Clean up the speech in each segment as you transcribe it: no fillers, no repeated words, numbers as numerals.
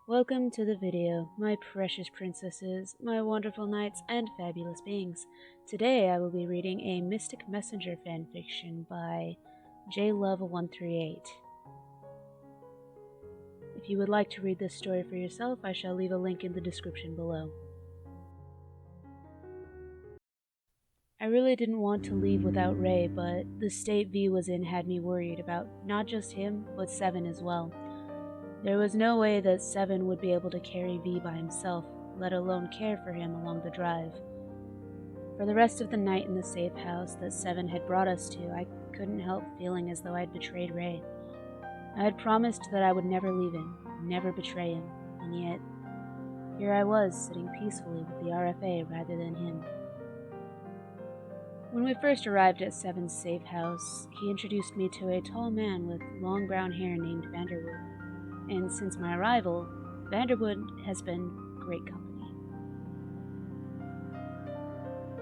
Welcome to the video, my precious princesses, my wonderful knights, and fabulous beings. Today I will be reading a Mystic Messenger fanfiction by JLove138. If you would like to read this story for yourself, I shall leave a link in the description below. I really didn't want to leave without Ray, but the state V was in had me worried about not just him, but Seven as well. There was no way that Seven would be able to carry V by himself, let alone care for him along the drive. For the rest of the night in the safe house that Seven had brought us to, I couldn't help feeling as though I'd betrayed Ray. I had promised that I would never leave him, never betray him, and yet, here I was, sitting peacefully with the RFA rather than him. When we first arrived at Seven's safe house, he introduced me to a tall man with long brown hair named Vanderwood. And since my arrival, Vanderwood has been great company.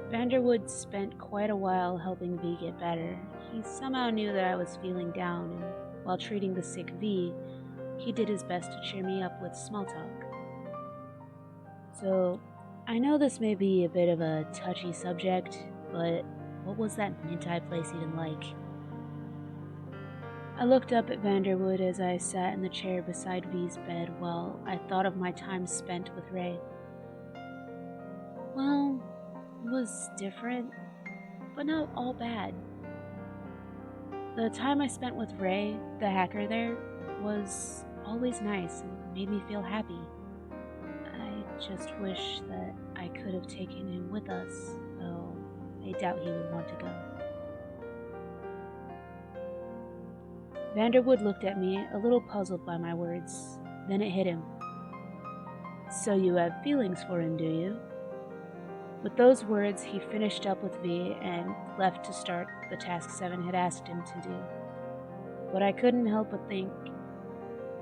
Vanderwood spent quite a while helping V get better. He somehow knew that I was feeling down, and while treating the sick V, he did his best to cheer me up with small talk. So, I know this may be a bit of a touchy subject, but what was that Mintai place even like? I looked up at Vanderwood as I sat in the chair beside V's bed while I thought of my time spent with Ray. Well, it was different, but not all bad. The time I spent with Ray, the hacker there, was always nice and made me feel happy. I just wish that I could have taken him with us, though I doubt he would want to go. Vanderwood looked at me, a little puzzled by my words. Then it hit him. So you have feelings for him, do you? With those words, he finished up with V and left to start the task Seven had asked him to do. But I couldn't help but think,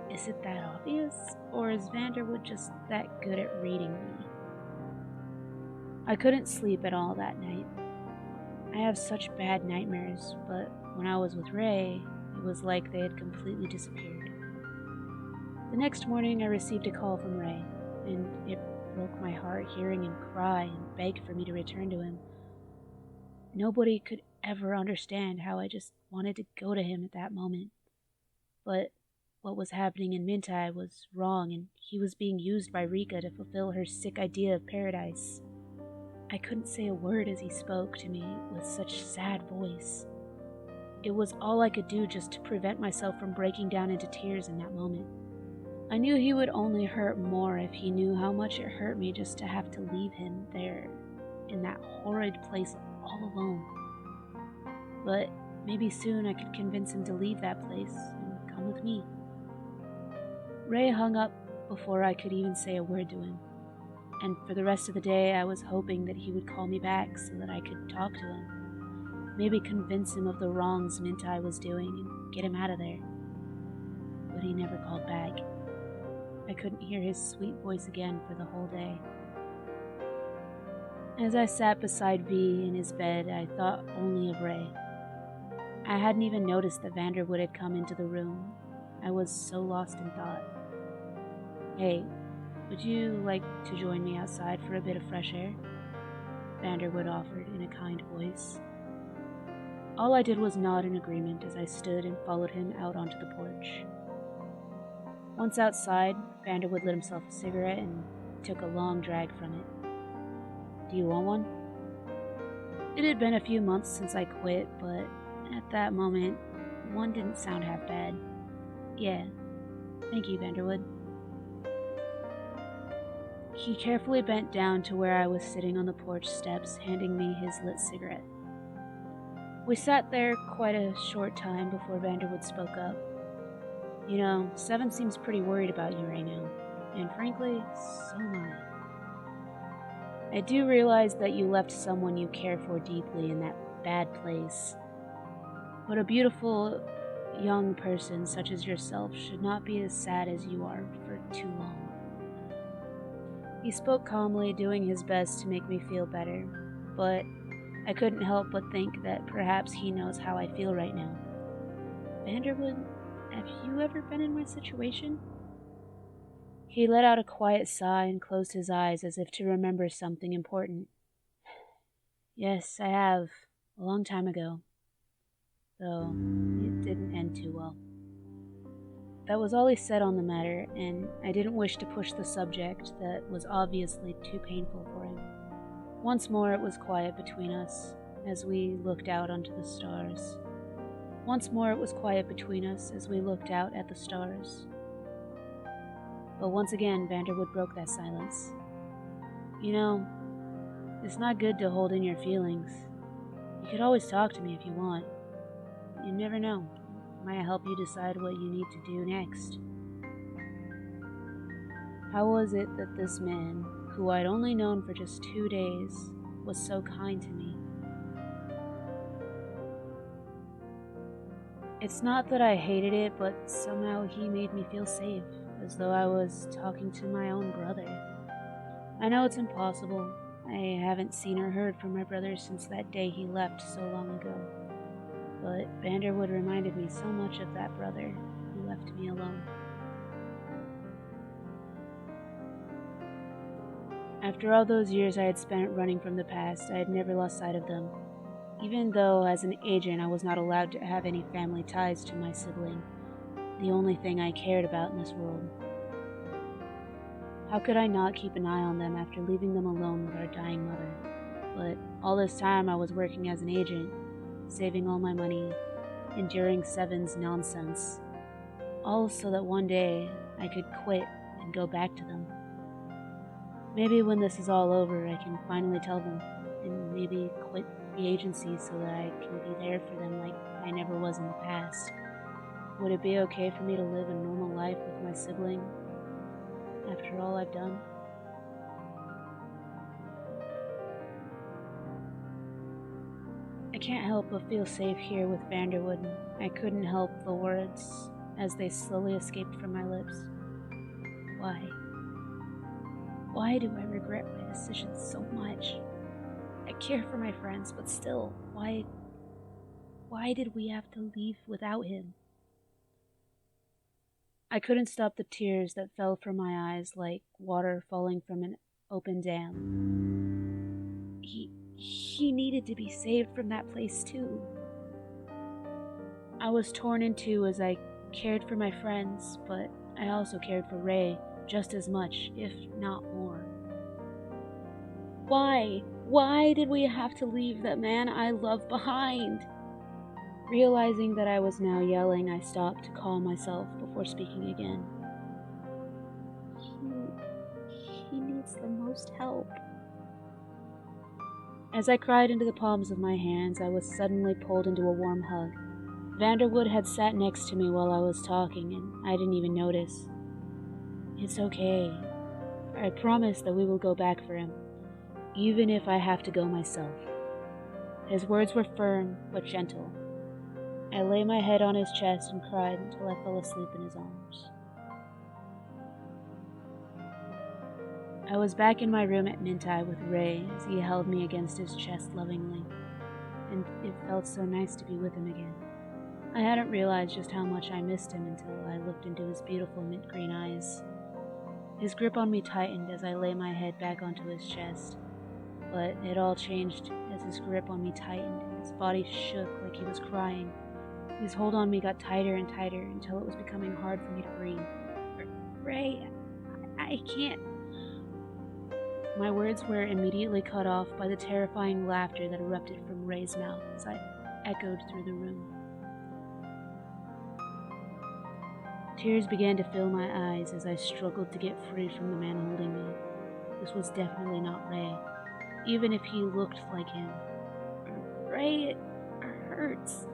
is it that obvious? Or is Vanderwood just that good at reading me? I couldn't sleep at all that night. I have such bad nightmares, but when I was with Ray, it was like they had completely disappeared. The next morning, I received a call from Ray, and it broke my heart hearing him cry and beg for me to return to him. Nobody could ever understand how I just wanted to go to him at that moment. But what was happening in Mintai was wrong, and he was being used by Rika to fulfill her sick idea of paradise. I couldn't say a word as he spoke to me with such sad voice. It was all I could do just to prevent myself from breaking down into tears in that moment. I knew he would only hurt more if he knew how much it hurt me just to have to leave him there, in that horrid place all alone. But maybe soon I could convince him to leave that place and come with me. Ray hung up before I could even say a word to him, and for the rest of the day I was hoping that he would call me back so that I could talk to him. Maybe convince him of the wrongs Mintai was doing and get him out of there. But he never called back. I couldn't hear his sweet voice again for the whole day. As I sat beside V in his bed, I thought only of Ray. I hadn't even noticed that Vanderwood had come into the room. I was so lost in thought. Hey, would you like to join me outside for a bit of fresh air? Vanderwood offered in a kind voice. All I did was nod in agreement as I stood and followed him out onto the porch. Once outside, Vanderwood lit himself a cigarette and took a long drag from it. Do you want one? It had been a few months since I quit, but at that moment, one didn't sound half bad. Yeah, thank you, Vanderwood. He carefully bent down to where I was sitting on the porch steps, handing me his lit cigarette. We sat there quite a short time before Vanderwood spoke up. You know, Seven seems pretty worried about you right now, and frankly, so am I. I do realize that you left someone you care for deeply in that bad place, but a beautiful young person such as yourself should not be as sad as you are for too long. He spoke calmly, doing his best to make me feel better, but I couldn't help but think that perhaps he knows how I feel right now. Vanderwood, have you ever been in my situation? He let out a quiet sigh and closed his eyes as if to remember something important. Yes, I have, a long time ago, though it didn't end too well. That was all he said on the matter, and I didn't wish to push the subject that was obviously too painful for him. Once more it was quiet between us as we looked out onto the stars. Once more it was quiet between us as we looked out at the stars. But once again, Vanderwood broke that silence. You know, it's not good to hold in your feelings. You could always talk to me if you want. You never know. It might help you decide what you need to do next. How was it that this man, who I'd only known for just 2 days, was so kind to me? It's not that I hated it, but somehow he made me feel safe, as though I was talking to my own brother. I know it's impossible. I haven't seen or heard from my brother since that day he left so long ago. But Vanderwood reminded me so much of that brother who left me alone. After all those years I had spent running from the past, I had never lost sight of them. Even though, as an agent, I was not allowed to have any family ties to my sibling, the only thing I cared about in this world. How could I not keep an eye on them after leaving them alone with our dying mother? But all this time I was working as an agent, saving all my money, enduring Seven's nonsense, all so that one day I could quit and go back to them. Maybe when this is all over, I can finally tell them, and maybe quit the agency so that I can be there for them like I never was in the past. Would it be okay for me to live a normal life with my sibling after all I've done? I can't help but feel safe here with Vanderwood. I couldn't help the words as they slowly escaped from my lips. Why? Why do I regret my decisions so much? I care for my friends, but still, why did we have to leave without him? I couldn't stop the tears that fell from my eyes like water falling from an open dam. He needed to be saved from that place too. I was torn in two as I cared for my friends, but I also cared for Ray just as much, if not more. Why? Why did we have to leave that man I love behind? Realizing that I was now yelling, I stopped to calm myself before speaking again. He needs the most help. As I cried into the palms of my hands, I was suddenly pulled into a warm hug. Vanderwood had sat next to me while I was talking, and I didn't even notice. It's okay. I promise that we will go back for him, even if I have to go myself. His words were firm, but gentle. I lay my head on his chest and cried until I fell asleep in his arms. I was back in my room at Mintai with Ray as he held me against his chest lovingly, and it felt so nice to be with him again. I hadn't realized just how much I missed him until I looked into his beautiful mint green eyes. His grip on me tightened as I lay my head back onto his chest, but it all changed as his grip on me tightened and his body shook like he was crying. His hold on me got tighter and tighter until it was becoming hard for me to breathe. Ray, I can't. My words were immediately cut off by the terrifying laughter that erupted from Ray's mouth as I echoed through the room. Tears began to fill my eyes as I struggled to get free from the man holding me. This was definitely not Ray, even if he looked like him. Ray, it hurts.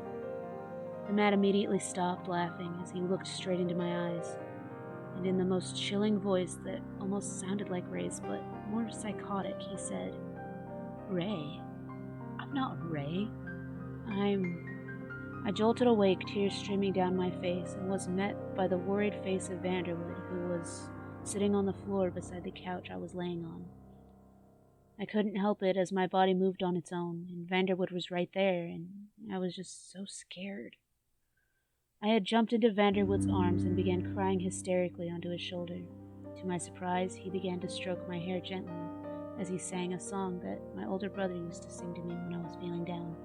The man immediately stopped laughing as he looked straight into my eyes, and in the most chilling voice that almost sounded like Ray's but more psychotic, he said, Ray? I'm not Ray. I jolted awake, tears streaming down my face, and was met by the worried face of Vanderwood, who was sitting on the floor beside the couch I was laying on. I couldn't help it as my body moved on its own, and Vanderwood was right there, and I was just so scared. I had jumped into Vanderwood's arms and began crying hysterically onto his shoulder. To my surprise, he began to stroke my hair gently as he sang a song that my older brother used to sing to me when I was feeling down.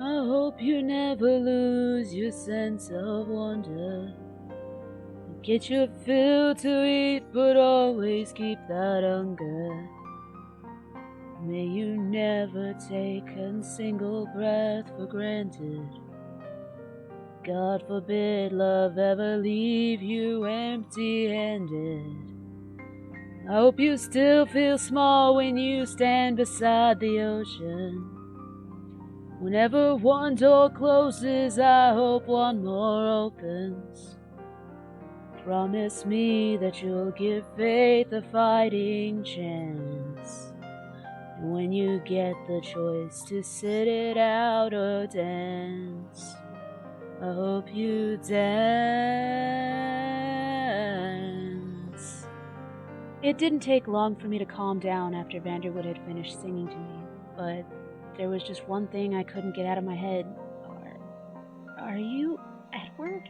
I hope you never lose your sense of wonder. Get your fill to eat, but always keep that hunger. May you never take a single breath for granted. God forbid love ever leave you empty-handed. I hope you still feel small when you stand beside the ocean. Whenever one door closes, I hope one more opens. Promise me that you'll give faith a fighting chance. And when you get the choice to sit it out or dance, I hope you dance. It didn't take long for me to calm down after Vanderwood had finished singing to me, but there was just one thing I couldn't get out of my head. Are you Edward?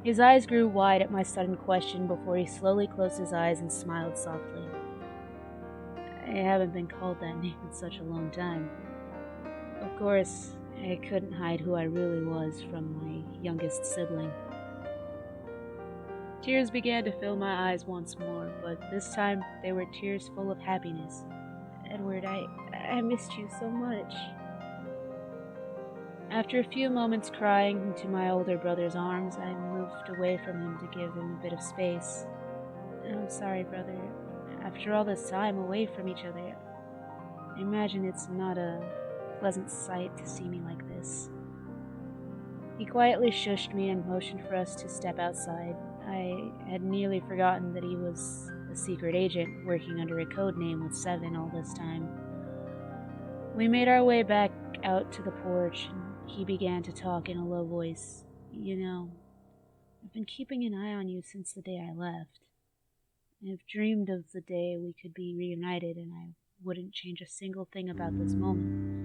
His eyes grew wide at my sudden question before he slowly closed his eyes and smiled softly. I haven't been called that name in such a long time. Of course, I couldn't hide who I really was from my youngest sibling. Tears began to fill my eyes once more, but this time they were tears full of happiness. Edward, I missed you so much. After a few moments crying into my older brother's arms, I moved away from him to give him a bit of space. I'm sorry, brother. After all this time away from each other, I imagine it's not a pleasant sight to see me like this. He quietly shushed me and motioned for us to step outside. I had nearly forgotten that he was a secret agent working under a code name with Seven all this time. We made our way back out to the porch, and he began to talk in a low voice. You know, I've been keeping an eye on you since the day I left. I've dreamed of the day we could be reunited, and I wouldn't change a single thing about this moment.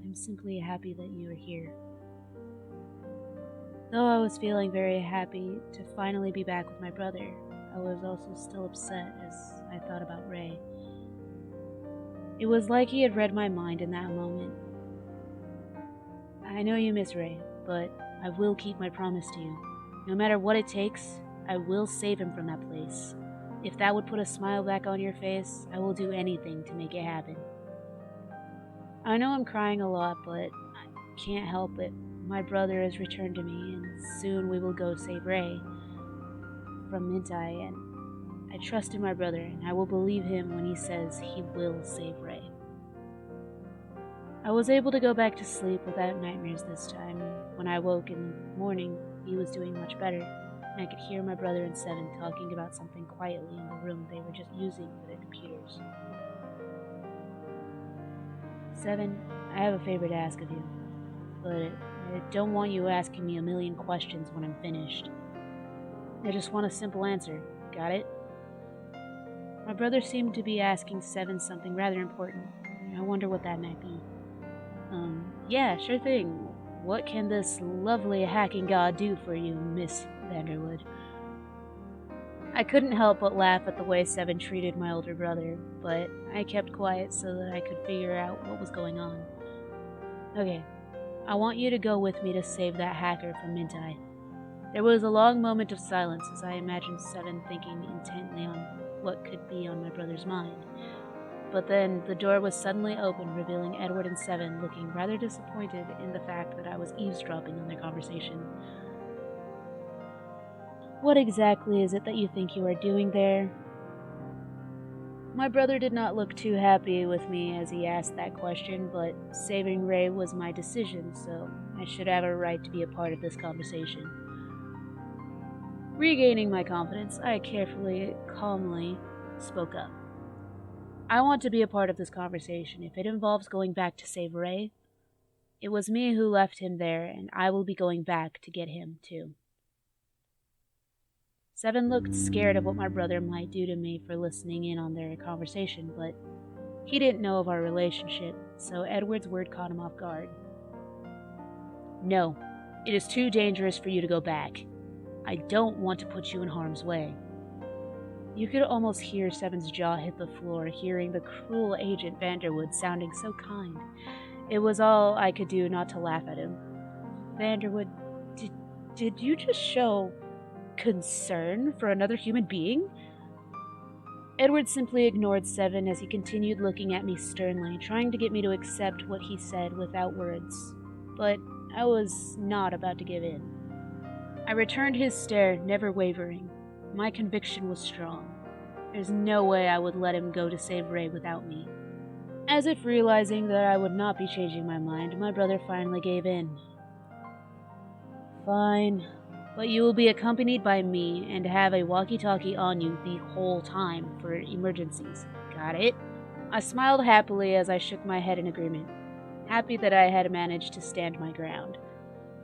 I'm simply happy that you are here. Though I was feeling very happy to finally be back with my brother, I was also still upset as I thought about Ray. It was like he had read my mind in that moment. I know you miss Ray, but I will keep my promise to you. No matter what it takes, I will save him from that place. If that would put a smile back on your face, I will do anything to make it happen. I know I'm crying a lot, but I can't help it. My brother has returned to me, and soon we will go save Ray from Mintai, and I trust in my brother, and I will believe him when he says he will save Ray. I was able to go back to sleep without nightmares this time, and when I woke in the morning, he was doing much better, and I could hear my brother and Seven talking about something quietly in the room they were just using for their computers. Seven, I have a favor to ask of you, but I don't want you asking me a million questions when I'm finished. I just want a simple answer. Got it? My brother seemed to be asking Seven something rather important. I wonder what that might be. Yeah, sure thing. What can this lovely hacking god do for you, Miss Vanderwood? I couldn't help but laugh at the way Seven treated my older brother, but I kept quiet so that I could figure out what was going on. Okay, I want you to go with me to save that hacker from Mintai. There was a long moment of silence as I imagined Seven thinking intently on what could be on my brother's mind. But then the door was suddenly opened, revealing Edward and Seven looking rather disappointed in the fact that I was eavesdropping on their conversation. What exactly is it that you think you are doing there? My brother did not look too happy with me as he asked that question, but saving Ray was my decision, so I should have a right to be a part of this conversation. Regaining my confidence, I carefully, calmly spoke up. I want to be a part of this conversation. If it involves going back to save Ray, it was me who left him there, and I will be going back to get him, too. Seven looked scared of what my brother might do to me for listening in on their conversation, but he didn't know of our relationship, so Edward's word caught him off guard. No, it is too dangerous for you to go back. I don't want to put you in harm's way. You could almost hear Seven's jaw hit the floor, hearing the cruel Agent Vanderwood sounding so kind. It was all I could do not to laugh at him. Vanderwood, did you just show concern for another human being? Edward simply ignored Seven as he continued looking at me sternly, trying to get me to accept what he said without words. But I was not about to give in. I returned his stare, never wavering. My conviction was strong. There's no way I would let him go to save Ray without me. As if realizing that I would not be changing my mind, my brother finally gave in. Fine, but you will be accompanied by me and have a walkie-talkie on you the whole time for emergencies. Got it? I smiled happily as I shook my head in agreement, happy that I had managed to stand my ground.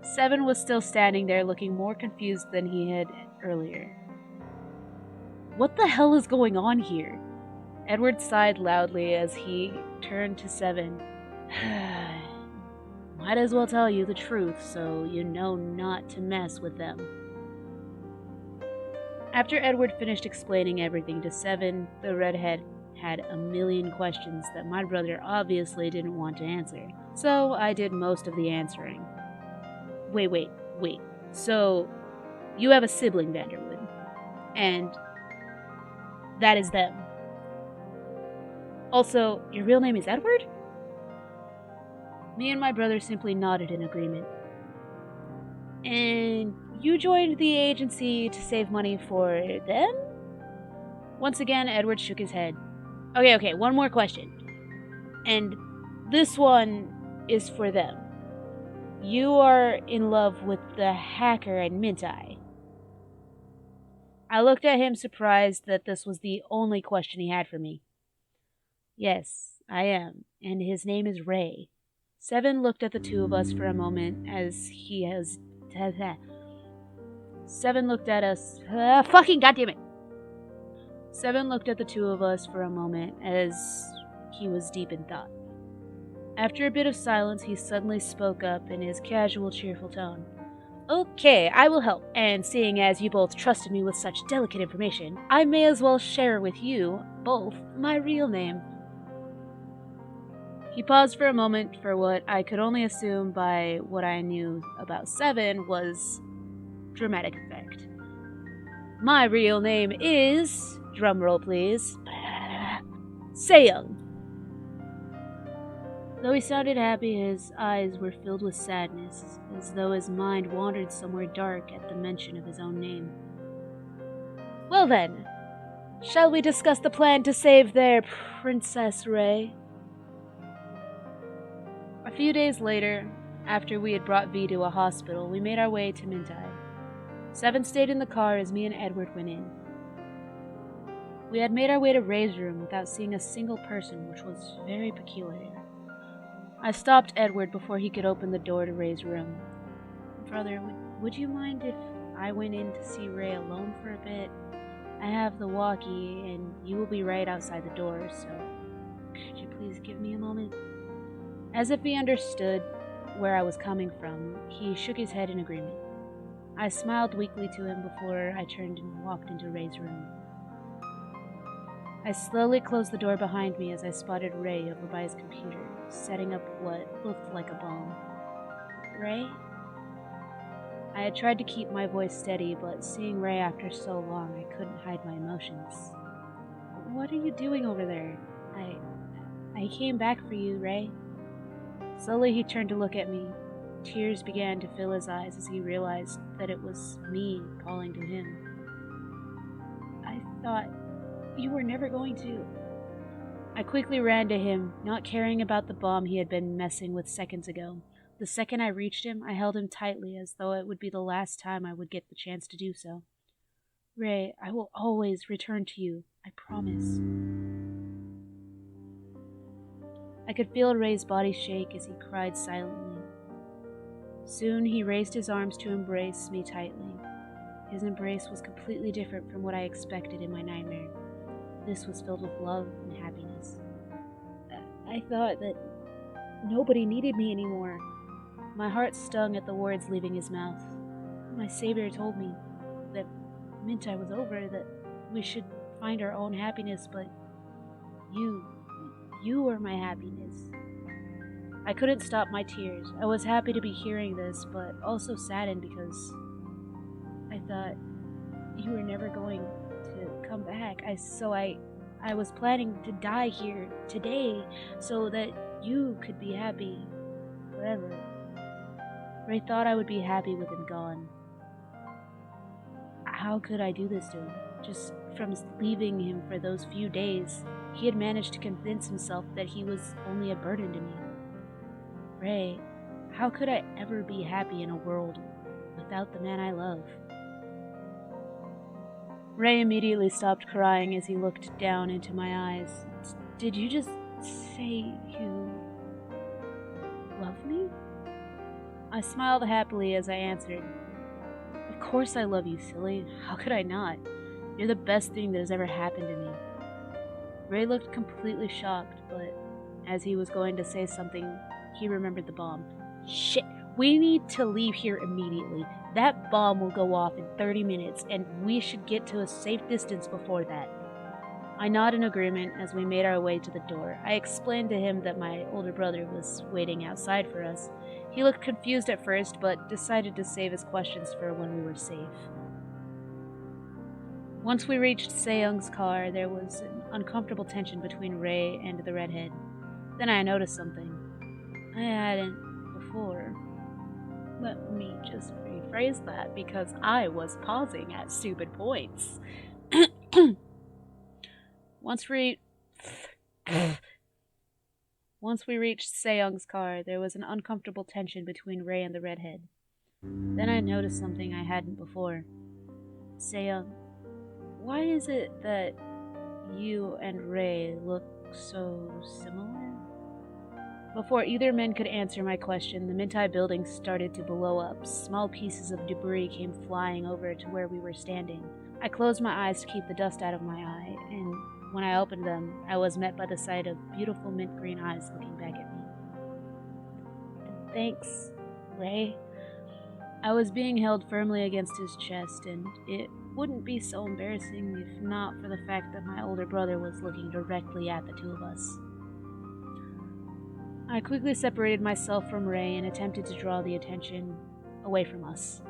Seven was still standing there looking more confused than he had earlier. What the hell is going on here? Edward sighed loudly as he turned to Seven. Might as well tell you the truth so you know not to mess with them. After Edward finished explaining everything to Seven, the redhead had a million questions that my brother obviously didn't want to answer, so I did most of the answering. Wait. So, you have a sibling, Vanderwood, and that is them. Also, your real name is Edward? Me and my brother simply nodded in agreement. And you joined the agency to save money for them? Once again, Edward shook his head. Okay, one more question. And this one is for them. You are in love with the hacker and Mintai. I looked at him surprised that this was the only question he had for me. Yes, I am, and his name is Ray. Seven looked at the two of us for a moment as he has... Seven looked at us... fucking goddammit! Seven looked at the two of us for a moment as he was deep in thought. After a bit of silence, he suddenly spoke up in his casual, cheerful tone. Okay, I will help, and seeing as you both trusted me with such delicate information, I may as well share with you both my real name. He paused for a moment for what I could only assume by what I knew about Seven was dramatic effect. My real name is, drumroll please, Saeran. Though he sounded happy, his eyes were filled with sadness, as though his mind wandered somewhere dark at the mention of his own name. Well then, shall we discuss the plan to save their Princess Ray? A few days later, after we had brought V to a hospital, we made our way to Mintai. Seven stayed in the car as me and Edward went in. We had made our way to Ray's room without seeing a single person, which was very peculiar. I stopped Edward before he could open the door to Ray's room. Brother, would you mind if I went in to see Ray alone for a bit? I have the walkie, and you will be right outside the door, so could you please give me a moment? As if he understood where I was coming from, he shook his head in agreement. I smiled weakly to him before I turned and walked into Ray's room. I slowly closed the door behind me as I spotted Ray over by his computer, setting up what looked like a bomb. Ray? I had tried to keep my voice steady, but seeing Ray after so long, I couldn't hide my emotions. What are you doing over there? I came back for you, Ray. Slowly he turned to look at me. Tears began to fill his eyes as he realized that it was me calling to him. I thought you were never going to. I quickly ran to him, not caring about the bomb he had been messing with seconds ago. The second I reached him, I held him tightly as though it would be the last time I would get the chance to do so. Ray, I will always return to you, I promise. I could feel Ray's body shake as he cried silently. Soon he raised his arms to embrace me tightly. His embrace was completely different from what I expected in my nightmare. This was filled with love and happiness. I thought that nobody needed me anymore. My heart stung at the words leaving his mouth. My savior told me that Mintai was over, that we should find our own happiness, but you were my happiness. I couldn't stop my tears. I was happy to be hearing this, but also saddened because I thought you were never going to come back. I was planning to die here today so that you could be happy forever. Ray thought I would be happy with him gone. How could I do this to him? Just from leaving him for those few days, he had managed to convince himself that he was only a burden to me. Ray, how could I ever be happy in a world without the man I love? Ray immediately stopped crying as he looked down into my eyes. Did you just say you love me? I smiled happily as I answered. Of course I love you, silly. How could I not? You're the best thing that has ever happened to me. Ray looked completely shocked, but as he was going to say something, he remembered the bomb. Shit, we need to leave here immediately. That bomb will go off in 30 minutes, and we should get to a safe distance before that. I nodded in agreement as we made our way to the door. I explained to him that my older brother was waiting outside for us. He looked confused at first, but decided to save his questions for when we were safe. Once we reached Seyoung's car, there was an uncomfortable tension between Ray and the redhead. Then I noticed something I hadn't before. Let me just rephrase that because I was pausing at stupid points. Once we reached Seyoung's car, there was an uncomfortable tension between Ray and the redhead. Then I noticed something I hadn't before. Seyoung, why is it that you and Ray look so similar? Before either man could answer my question, the Mintai building started to blow up. Small pieces of debris came flying over to where we were standing. I closed my eyes to keep the dust out of my eye, and when I opened them, I was met by the sight of beautiful mint green eyes looking back at me. Thanks, Ray. I was being held firmly against his chest, and it wouldn't be so embarrassing if not for the fact that my older brother was looking directly at the two of us. I quickly separated myself from Ray and attempted to draw the attention away from us.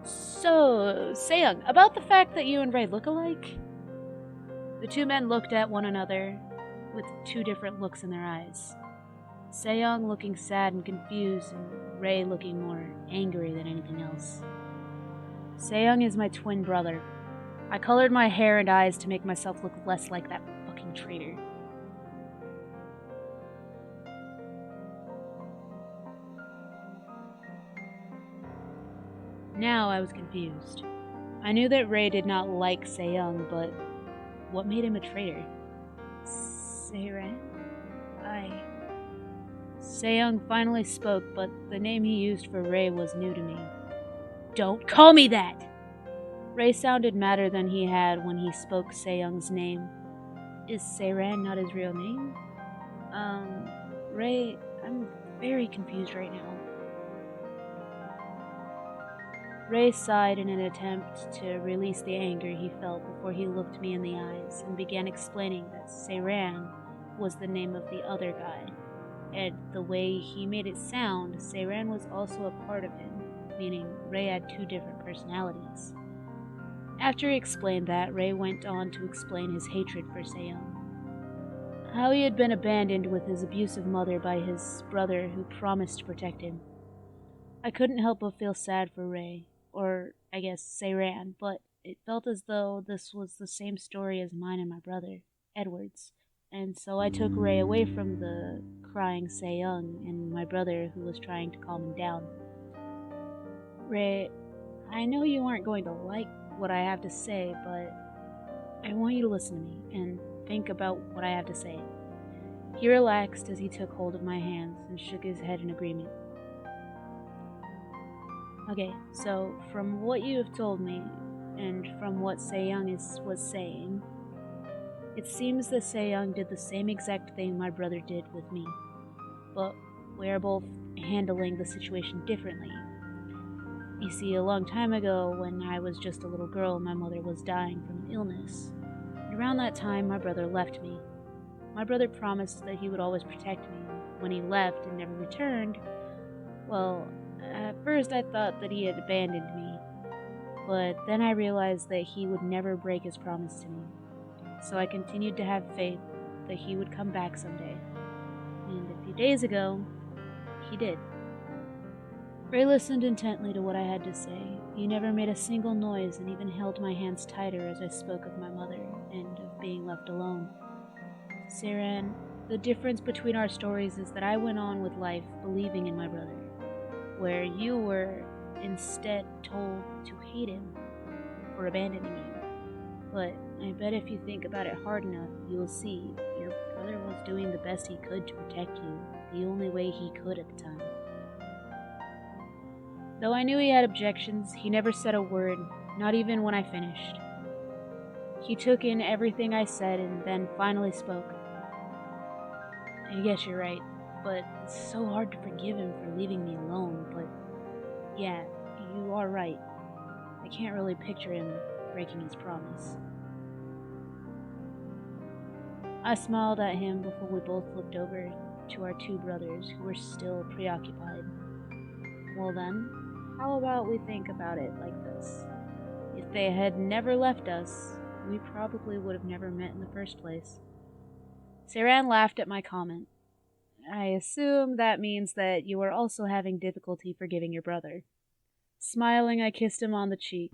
So, Seyoung, about the fact that you and Ray look alike? The two men looked at one another with two different looks in their eyes. Seyoung looking sad and confused, and Ray looking more angry than anything else. Seyoung is my twin brother. I colored my hair and eyes to make myself look less like that fucking traitor. Now I was confused. I knew that Ray did not like Seyoung, but what made him a traitor? Saeran? Seyoung finally spoke, but the name he used for Ray was new to me. Don't call me that! Ray sounded madder than he had when he spoke Seyoung's name. Is Saeran not his real name? Ray, I'm very confused right now. Ray sighed in an attempt to release the anger he felt before he looked me in the eyes and began explaining that Saeran was the name of the other guy, and the way he made it sound, Saeran was also a part of him, meaning Ray had two different personalities. After he explained that, Ray went on to explain his hatred for Seyoung. How he had been abandoned with his abusive mother by his brother who promised to protect him. I couldn't help but feel sad for Ray, or I guess Saeran, but it felt as though this was the same story as mine and my brother, Edward's, and so I took Ray away from the crying Seyoung and my brother who was trying to calm him down. Ray, I know you aren't going to like what I have to say, but I want you to listen to me and think about what I have to say. He relaxed as he took hold of my hands and shook his head in agreement. Okay, so from what you have told me, and from what Seyoung was saying, it seems that Seyoung did the same exact thing my brother did with me, but we are both handling the situation differently. You see, a long time ago, when I was just a little girl, my mother was dying from an illness. Around that time, my brother left me. My brother promised that he would always protect me. When he left and never returned, well, at first I thought that he had abandoned me, but then I realized that he would never break his promise to me. So I continued to have faith that he would come back someday. And a few days ago, he did. Ray listened intently to what I had to say. He never made a single noise and even held my hands tighter as I spoke of my mother and of being left alone. Saeran, the difference between our stories is that I went on with life believing in my brother, where you were instead told to hate him for abandoning you. But I bet if you think about it hard enough, you'll see your brother was doing the best he could to protect you, the only way he could at the time. Though I knew he had objections, he never said a word, not even when I finished. He took in everything I said and then finally spoke. I guess you're right, but it's so hard to forgive him for leaving me alone, but yeah, you are right. I can't really picture him breaking his promise. I smiled at him before we both looked over to our two brothers who were still preoccupied. Well then, how about we think about it like this? If they had never left us, we probably would have never met in the first place. Saeran laughed at my comment. I assume that means that you are also having difficulty forgiving your brother. Smiling, I kissed him on the cheek.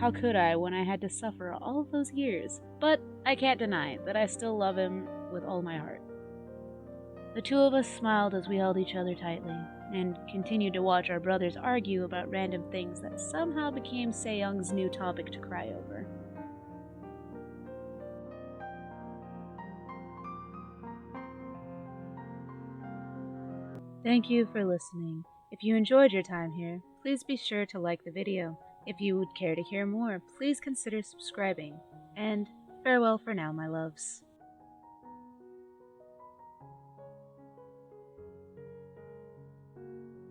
How could I when I had to suffer all of those years? But I can't deny that I still love him with all my heart. The two of us smiled as we held each other tightly, and continued to watch our brothers argue about random things that somehow became Se-young's new topic to cry over. Thank you for listening. If you enjoyed your time here, please be sure to like the video. If you would care to hear more, please consider subscribing. And farewell for now, my loves.